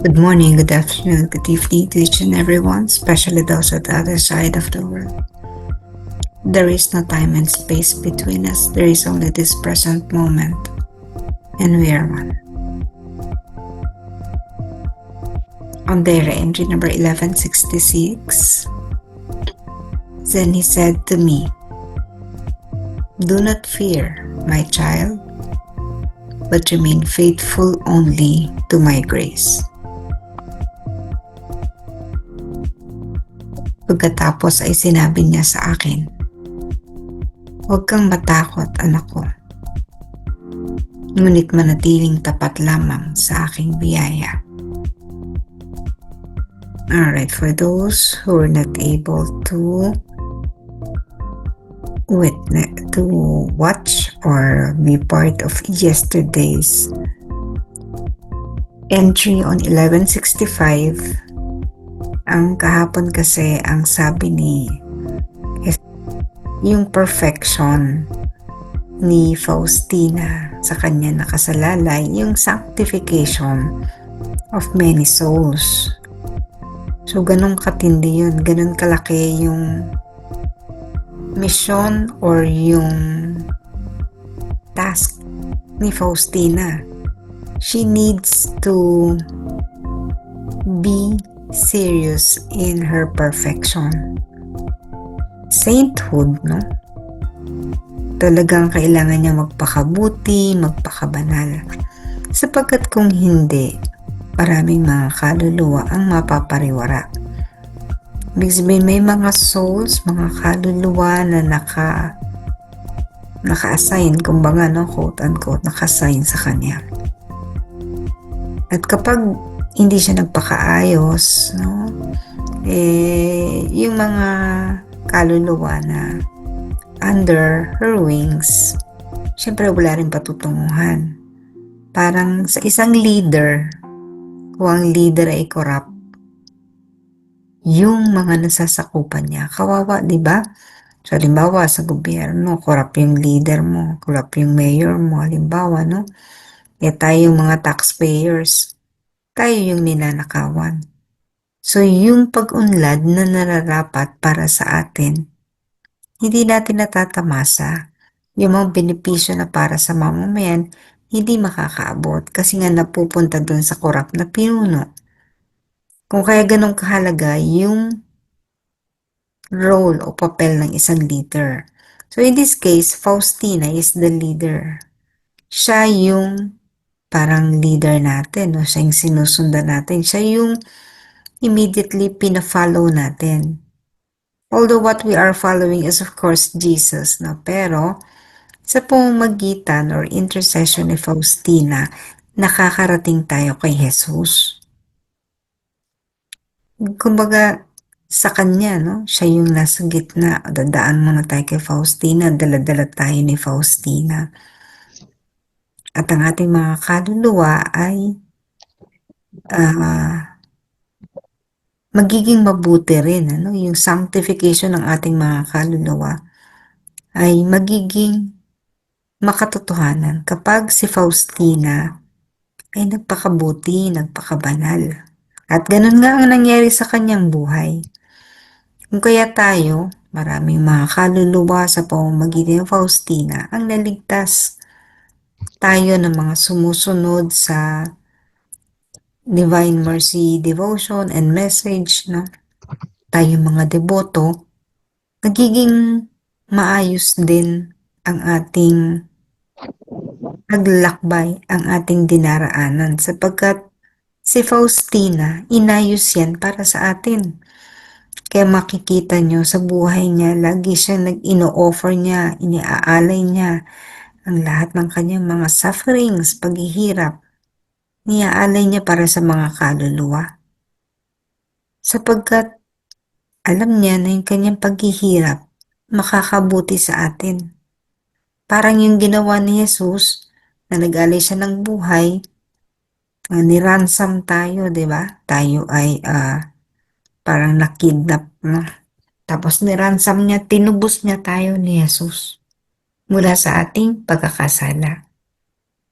Good morning, good afternoon, good evening to each and everyone, especially those at the other side of the world. There is no time and space between us, there is only this present moment, and we are one. On diary entry number 1166, then he said to me, "Do not fear, my child, but remain faithful only to my grace." Pagkatapos ay sinabi niya sa akin, "Huwag kang matakot, anak ko. Ngunit manatiling tapat lamang sa aking biyaya." Alright, for those who are not able to watch or be part of yesterday's entry on 1165, ang kahapon kasi ang sabi ni yung perfection ni Faustina sa kanya nakasalalay yung sanctification of many souls. So ganun katindi yun, ganun kalaki yung mission or yung task ni Faustina. She needs to be serious in her perfection. Sainthood, no? Talagang kailangan niya magpakabuti, magpakabanal. Sapagkat kung hindi, maraming mga kaluluwa ang mapapariwara. Ibig sabihin, may mga souls, mga kaluluwa na naka-assign, kumbaga, no, quote-unquote, naka-assign sa kanya. At kapag hindi siya nagpakaayos, no, yung mga kaluluwa na under her wings, syempre wala rin patutunguhan. Parang sa isang leader, kung ang leader ay corrupt, yung mga nasasakupan niya, kawawa, di ba? So, halimbawa, sa gobyerno, corrupt yung leader mo, corrupt yung mayor mo, halimbawa, no? Tayo yung mga taxpayers, tayo yung ninanakawan. So, yung pag-unlad na nararapat para sa atin, hindi natin natatamasa. Yung mga benepisyo na para sa mamamayan, hindi makakaabot kasi nga napupunta dun sa corrupt na pinuno. Kung kaya ganun kahalaga yung role o papel ng isang leader. So in this case, Faustina is the leader. Siya yung parang leader natin, no? Siya yung sinusundan natin. Siya yung immediately pina-follow natin. Although what we are following is of course Jesus, no? Pero sa pamamagitan or intercession ni Faustina, nakakarating tayo kay Jesus. Kumbaga, sa kanya, no? Siya yung nasa gitna. Dadaan muna tayo kay Faustina, dala-dala tayo ni Faustina. At ang ating mga kaluluwa ay magiging mabuti rin. Ano? Yung sanctification ng ating mga kaluluwa ay magiging makatotohanan kapag si Faustina ay nagpakabuti, nagpakabanal. At ganun nga ang nangyari sa kanyang buhay. Kung kaya tayo, maraming mga kaluluwa sa pamamagitan ng Faustina ang naligtas. Tayo ng mga sumusunod sa Divine Mercy Devotion and Message, no? Tayo mga deboto, nagiging maayos din ang ating naglakbay, ang ating dinaraanan sapagkat si Faustina, inayos yan para sa atin. Kaya makikita nyo sa buhay niya, lagi siyang ino-offer niya, iniaalay niya ang lahat ng kanyang mga sufferings, paghihirap. Niaalay niya para sa mga kaluluwa. Sapagkat alam niya na yung kanyang paghihirap makakabuti sa atin. Parang yung ginawa ni Jesus na nag-alay siya ng buhay, niransom tayo, di ba? Tayo ay parang nakidnap, no? Tapos niransom niya, tinubos niya tayo ni Jesus mula sa ating pagkakasala.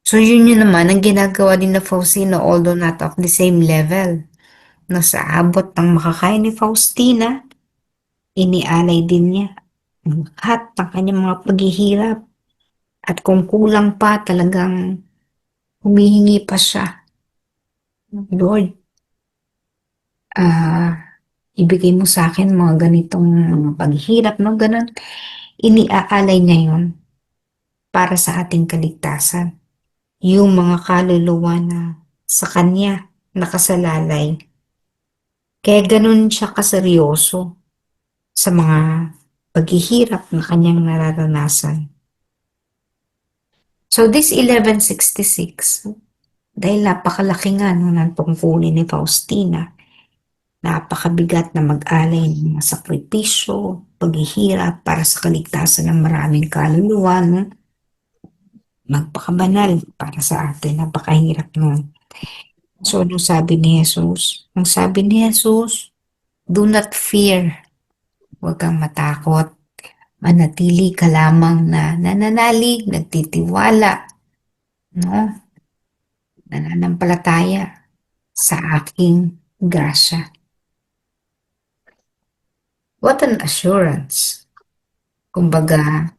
So yun naman ang ginagawa din na Faustino although not of the same level. No, sa abot ng makakaya ni Faustina, inialay din niya ang lahat ng kanyang mga paghihirap. At kung kulang pa, talagang humihingi pa siya. Lord, ah, ibigay mo sa akin mga ganitong mga paghihirap, no? Ganun. Iniaalay niya yun para sa ating kaligtasan. Yung mga kaluluwa na sa kanya nakasalalay. Kaya ganun siya kaseryoso sa mga paghihirap na kanyang nararanasan. So this 1166, dahil napakalaki nga no, ng tungkulin ni Faustina, napakabigat na mag-alay ng mga sakripisyo, paghihirap para sa kaligtasan ng maraming kaluluwa, no? Magpakabanal para sa atin, napakahirap nun. So, anong sabi ni Jesus? Ang sabi ni Jesus, do not fear, huwag kang matakot, manatili ka lamang na nananalig, nagtitiwala, no? Nananampalataya sa aking grasya. What an assurance. Kumbaga,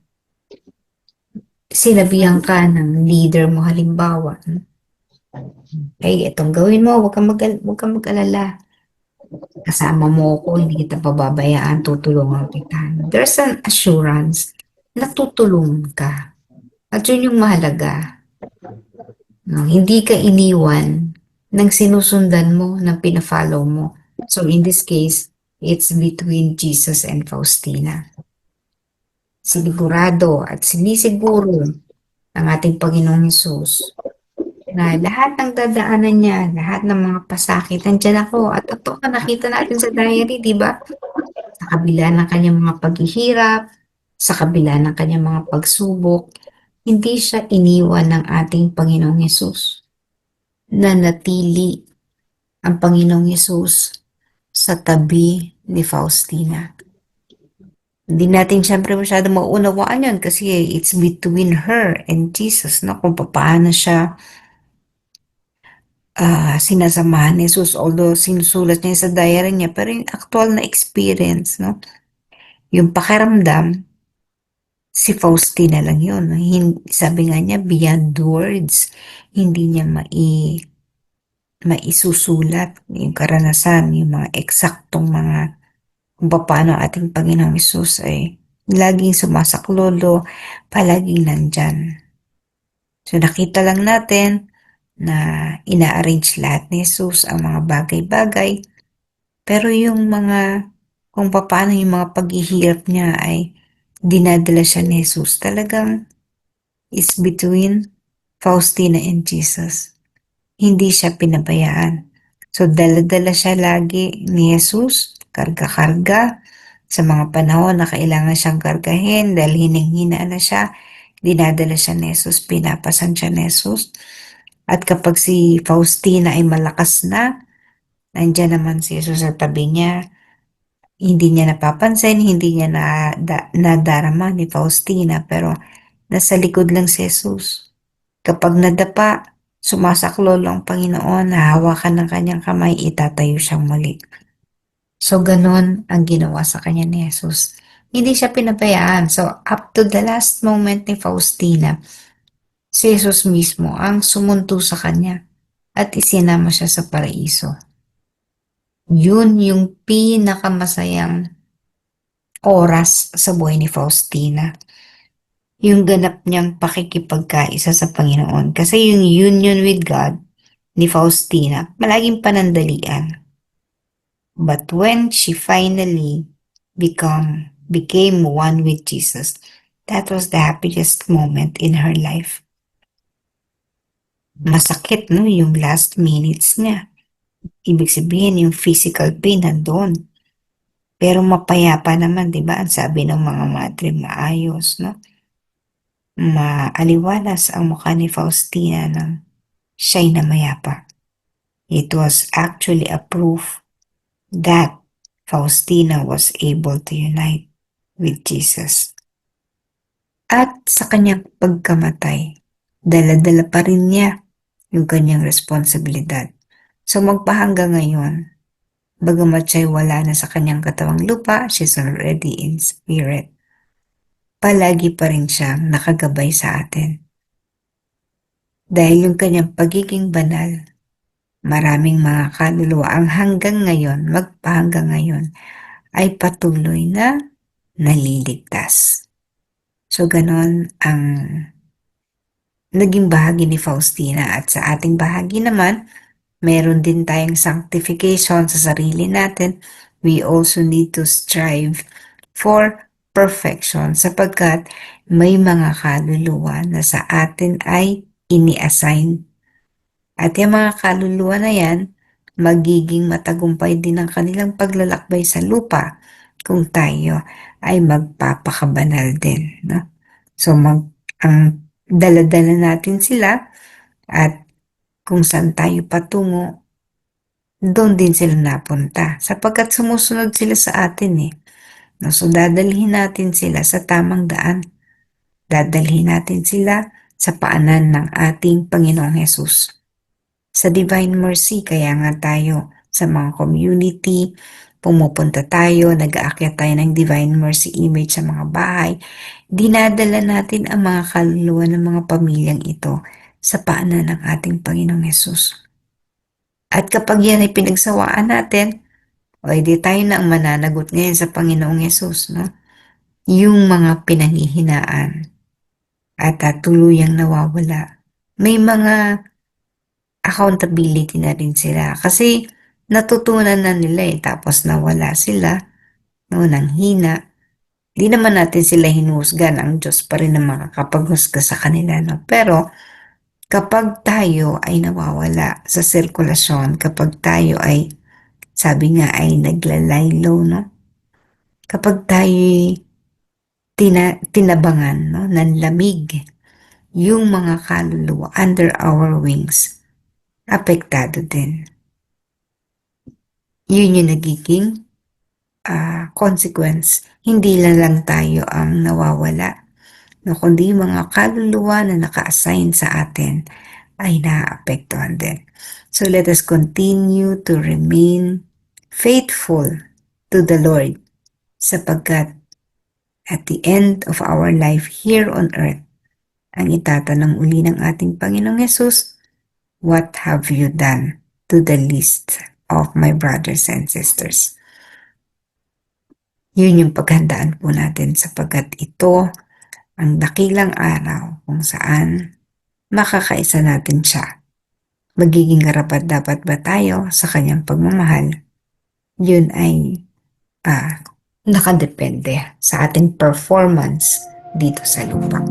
sinabihan ka ng leader mo halimbawa, hey, itong gawin mo, huwag kang mag-alala. Kasama mo ako, hindi kita pababayaan, tutulungan kita. There's an assurance na tutulungan ka. At yun yung mahalaga. No? Hindi ka iniwan ng sinusundan mo, ng pinafollow mo. So in this case, it's between Jesus and Faustina. Sinigurado at sinisiguro ng ating Panginoong Hesus na lahat ng dadaanan niya, lahat ng mga pasakit, nandiyan ako. At ito ka nakita natin sa diary, di ba? Sa kabila ng kanyang mga paghihirap, sa kabila ng kanyang mga pagsubok, hindi siya iniwan ng ating Panginoong Yesus. Nanatili ang Panginoong Yesus sa tabi ni Faustina. Hindi natin siyempre masyado maunawaan yun kasi it's between her and Jesus, no? Kung paano siya sinasamahan ni Jesus. Although sinusulat niya sa diary niya, pero yung actual na experience, no? Yung pakiramdam, si Faustina lang yun. Sabi nga niya, beyond words. Hindi niya maisusulat yung karanasan, yung mga eksaktong mga kung paano ating Panginoong Isus ay laging sumasaklolo, palaging nandyan. So nakita lang natin na ina-arrange lahat ni Jesus ang mga bagay-bagay, pero yung mga kung paano yung mga paghihirap niya ay dinadala siya ni Jesus talagang is between Faustina and Jesus. Hindi siya pinabayaan. So, dala-dala siya lagi ni Jesus, karga-karga, sa mga panahon na kailangan siyang kargahin dahil hining-hina na siya, dinadala siya ni Jesus, pinapasan siya ni Jesus. At kapag si Faustina ay malakas na, nandiyan naman si Jesus sa tabi niya, hindi niya napapansin, hindi niya nadarama ni Faustina, pero nasa likod lang si Jesus. Kapag nadapa, sumasaklolo ang Panginoon, nahawakan ng kanyang kamay, itatayo siyang muli. So, ganon ang ginawa sa kanya ni Jesus. Hindi siya pinabayaan. So, up to the last moment ni Faustina, si Jesus mismo ang sumunto sa kanya at isinama siya sa paraiso. Yun yung pinakamasayang oras sa buhay ni Faustina. Yung ganap niyang pakikipagkaisa sa Panginoon. Kasi yung union with God ni Faustina, malaging panandalian. But when she finally became one with Jesus, that was the happiest moment in her life. Masakit, no? Yung last minutes niya. Ibig sabihin, yung physical pain nandoon. Pero mapayapa naman, di ba? Ang sabi ng mga madre, maayos, no? Maaliwalas ang mukha ni Faustina nang siya'y namayapa. It was actually a proof that Faustina was able to unite with Jesus. At sa kanyang pagkamatay, Dala-dala pa rin niya yung kanyang responsibilidad. So magpahanggang ngayon, bagamat siya'y wala na sa kanyang katawang lupa, she's already in spirit. Palagi pa rin siyang nakagabay sa atin. Dahil yung kanyang pagiging banal, maraming mga kaluluwa ang hanggang ngayon, magpahanggang ngayon, ay patuloy na naliligtas. So ganon ang naging bahagi ni Faustina, at sa ating bahagi naman, meron din tayong sanctification sa sarili natin. We also need to strive for perfection sapagkat may mga kaluluwa na sa atin ay ini-assign. At yung mga kaluluwa na yan, magiging matagumpay din ang kanilang paglalakbay sa lupa kung tayo ay magpapakabanal din. No? So ang dala-dala natin sila, at kung saan tayo patungo, doon din sila napunta sapagkat sumusunod sila sa atin eh. No, so dadalhin natin sila sa tamang daan. Dadalhin natin sila sa paanan ng ating Panginoong Hesus. Sa Divine Mercy, kaya nga tayo sa mga community, pumupunta tayo, nag-aakyat tayo ng Divine Mercy image sa mga bahay, dinadala natin ang mga kaluluwa ng mga pamilyang ito sa paanan ng ating Panginoong Hesus. At kapag yan ay pinagsawaan natin, o edi tayo na ang mananagot ngayon sa Panginoong Yesus, no? Yung mga pinanghihinaan at tuluyang nawawala. May mga accountability na rin sila kasi natutunan na nila eh, tapos nawala sila, no, nang hina. Di naman natin sila hinusgan, ang Diyos pa rin ang makakapaghusga sa kanila, no? Pero kapag tayo ay nawawala sa sirkulasyon, kapag tayo ay, sabi nga ay naglalaylo, no? Kapag tayo tinabangan, no, ng lamig, yung mga kaluluwa under our wings, apektado din. Yun yung nagiging consequence. Hindi lang tayo ang nawawala, no, kundi mga kaluluwa na naka-assign sa atin ay naaapektuhan din. So let us continue to remain faithful to the Lord sapagkat at the end of our life here on earth, ang itatanong uli ng ating Panginoong Yesus, what have you done to the least of my brothers and sisters? Yun yung paghandaan po natin sapagkat ito ang dakilang araw kung saan makakaisa natin siya. Magiging karapat dapat ba tayo sa kanyang pagmamahal? Yun ay nakadepende sa ating performance dito sa lupa.